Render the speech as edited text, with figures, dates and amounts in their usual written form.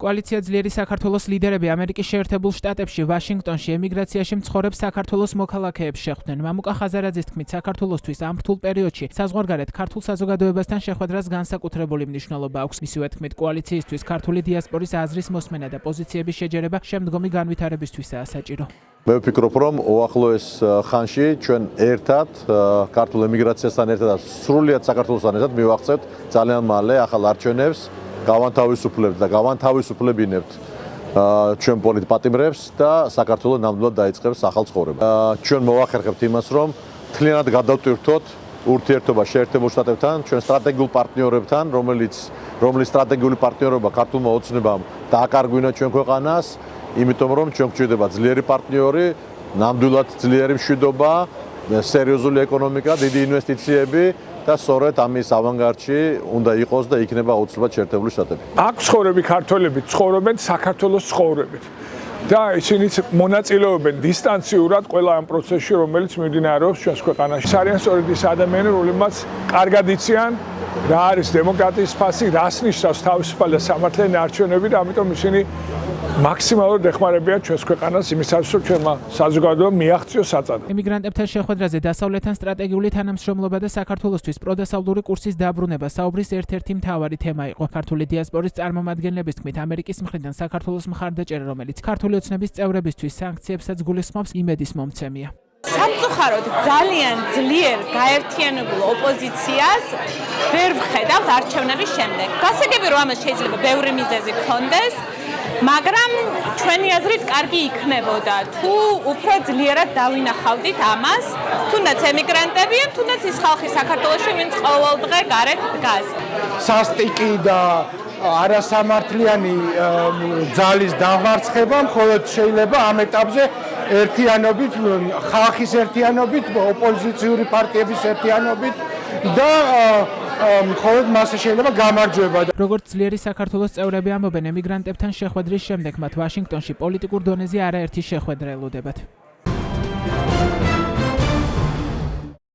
კოალიცია ძლიერი საქართველოს ლიდერები ამერიკის შეერთებულ შტატებში ვაშინგტონში ემიგრაციაში მცხოვრებ საქართველოს მოქალაქეებს შეხვდნენ. მამუკა ხაზარაძის თქმით, საქართველოსთვის ამ რთულ პერიოდში საზღვარგარეთ ქართულ საზოგადოებასთან შეხვედრას განსაკუთრებული მნიშვნელობა აქვს. მისივე თქმით, კოალიციისთვის ქართული დიასპორის აზრის მოსმენა და პოზიციების შეჯერება შემდგომი განვითარებისთვისაა საჭირო. მე ვფიქრობ, რომ უახლოეს ხანში ჩვენ ერთად ქართულ ემიგრაციასთან ერთად და სრულიად საქართველოსთან ერთად მივაღწევთ ძალიან მალე ახალ არჩევნებს, გავანთავისუფლებთ და გავანთავისუფლებინებთ ჩვენ პოლიტპატიმრებს და საქართველოს ნამდვილად დაიწყებს ახალ ცხოვრება. ჩვენ მოვახერხებთ იმას, რომ მთლიანად გადავტვირთოთ ურთიერთობა შეერთებულ შტატებთან, ჩვენ სტრატეგიულ პარტნიორებთან, რომლის სტრატეგიული პარტნიორობა ქართულმა ოცნებამ დააკარგვინა ჩვენ ქვეყანას, იმიტომ რომ ჩვენ გვჭირდება ძლიერი პარტნიორი, ნამდვილად ძლიერი მშვიდობა, სერიოზული ეკონომიკა, დიდი ინვესტიციები და სწორედ ამის ავანგარდში უნდა იყოს და იქნება აუცილებლად შეერთებული შტატები. აქ ცხოვრები ქართველები ცხოვრობენ საქართველოს ცხოვრებით და ისინი მონაწილეობენ დისტანციურად ყველა ამ პროცესში, რომელიც მიმდინარეობს ჩვენს ქვეყანაში. არიან სწორედ ის ადამიანები, რომლებმაც კარგად იციან რა არის დემოკრატიის ფასი, რას ნიშნავს თავისუფალი და სამართლიანი არჩევნები და ამიტომ ისინი მაქსიმალურად ეხმარებიან ჩვენს ქვეყანას იმისათვის, რომ ჩვენმა საზოგადოებამ მიაღწიოს საწადო. ემიგრანტებთან შეხვედრაზე დასავლეთთან სტრატეგიული თანამშრომლობა და საქართველოსთვის პროდასავლური კურსის დაბრუნება საუბრის ერთ-ერთი მთავარი თემა იყო. ქართული დიასპორის წარმომადგენლების თქმით, ამერიკის მხრიდან საქართველოს მხარდაჭერა, რომელიც ქართული ოცნების წევრებისთვის სანქციებსაც გულისხმობს, იმედის მომცემია. სამწუხაროდ ძალიან ძლიერ გაერთიანებულ ოპოზიციას ვერ ვხედავთ არჩევნების შემდეგ. გასაგები რომ ამას შეიძლება ბევრი მიზეზი გქონდეს, მაგრამ ჩვენი აზრით კარგი იქნებოდა თუ უფრო ძლიერად დავინახავდით ამას, თუნდაც ემიგრანტები, თუნდაც ის ხალხი საქართველოში, ვინც ყოველდღე გარეთ დგას. სასტიკი და არასამართლიანი ძალის დამარცხება მხოლოდ შეიძლება ამ ეტაპზე ერთიანობით, ხალხის ერთიანობით, ოპოზიციური პარტიების ერთიანობით და მხოლოდ მასე შეიძლება გამარჯვება. როგორც ძლიერი საქართველოს წევრები ამბობენ, ემიგრანტებთან შეხვედრის შემდეგ მათ ვაშინგტონში პოლიტიკურ დონეზე არაერთი შეხვედრა ელოდებათ.